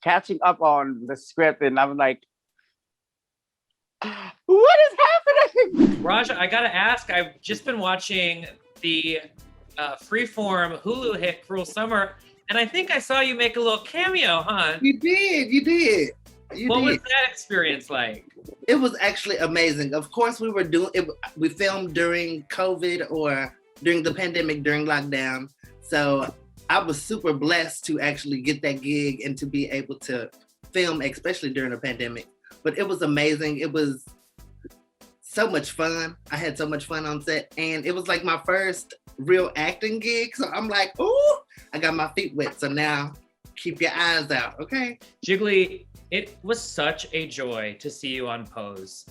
catching up on the script, and I'm like, what is happening? Raja, I gotta ask, I've just been watching the freeform Hulu hit Cruel Summer, and I think I saw you make a little cameo, huh? You did. What was that experience like? It was actually amazing. Of course, we were doing it. We filmed during COVID or during the pandemic, during lockdown. So I was super blessed to actually get that gig and to be able to film, especially during the pandemic. But it was amazing. It was so much fun. I had so much fun on set, and it was like my first real acting gig. So I'm like, ooh, I got my feet wet. So now keep your eyes out, okay? Jiggly, it was such a joy to see you on Pose.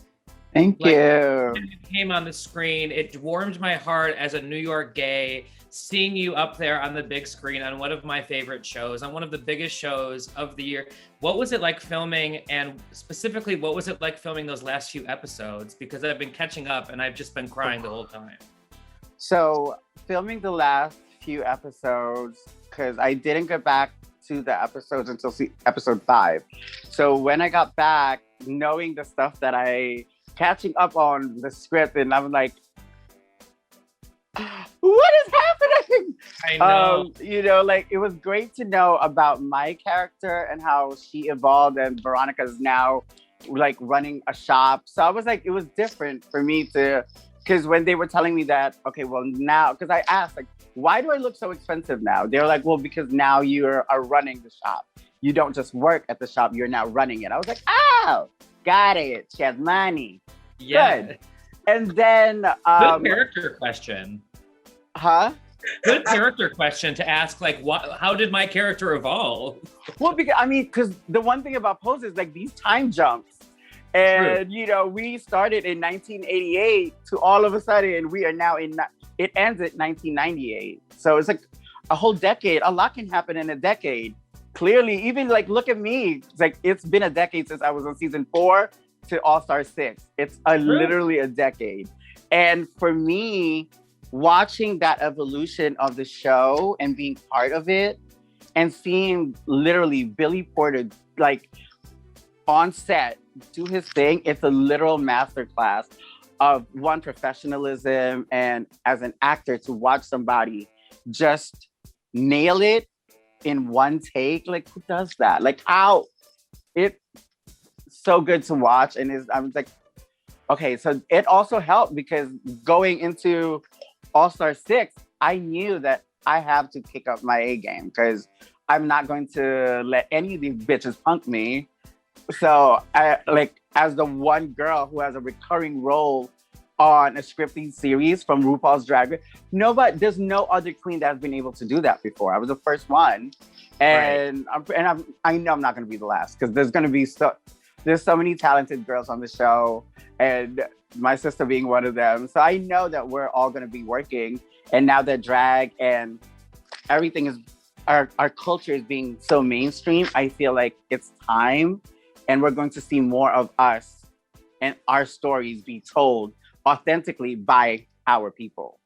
Thank you. When it came on the screen, it warmed my heart as a New York gay, seeing you up there on the big screen on one of my favorite shows, on one of the biggest shows of the year. What was it like filming, and specifically, what was it like filming those last few episodes? Because I've been catching up and I've just been crying the whole time. So filming the last few episodes, because I didn't get back to the episodes until episode 5. So when I got back, knowing the stuff that catching up on the script, and I'm like, what is happening? I know. Like, it was great to know about my character and how she evolved, and Veronica's now like running a shop. So I was like, it was different for me because when they were telling me that, okay, well now, because I asked, like, why do I look so expensive now? They were like, well, because now you are running the shop. You don't just work at the shop, you're now running it. I was like, oh, got it. She has money. Yeah. Good. And then good character question. Huh? Good character question to ask, like, how did my character evolve? Well, because the one thing about Pose is like these time jumps. And, we started in 1988 to all of a sudden we are now it ends at 1998. So it's like a whole decade. A lot can happen in a decade. Clearly, even like, look at me. It's like, it's been a decade since I was on season 4 to All-Star 6. It's literally a decade. And for me, watching that evolution of the show and being part of it and seeing literally Billy Porter, like, on set, do his thing, it's a literal masterclass of professionalism, and as an actor to watch somebody just nail it in one take. Like, who does that? Like, how? It's so good to watch. And I was like, okay, so it also helped because going into All-Star 6, I knew that I have to kick up my A game because I'm not going to let any of these bitches punk me. So I, like, as the one girl who has a recurring role on a scripting series from RuPaul's Drag Race, there's no other queen that has been able to do that before. I was the first one, and I know I'm not going to be the last because there's so many talented girls on the show, and my sister being one of them. So I know that we're all going to be working, and now that drag and everything is our culture is being so mainstream, I feel like it's time. And we're going to see more of us and our stories be told authentically by our people.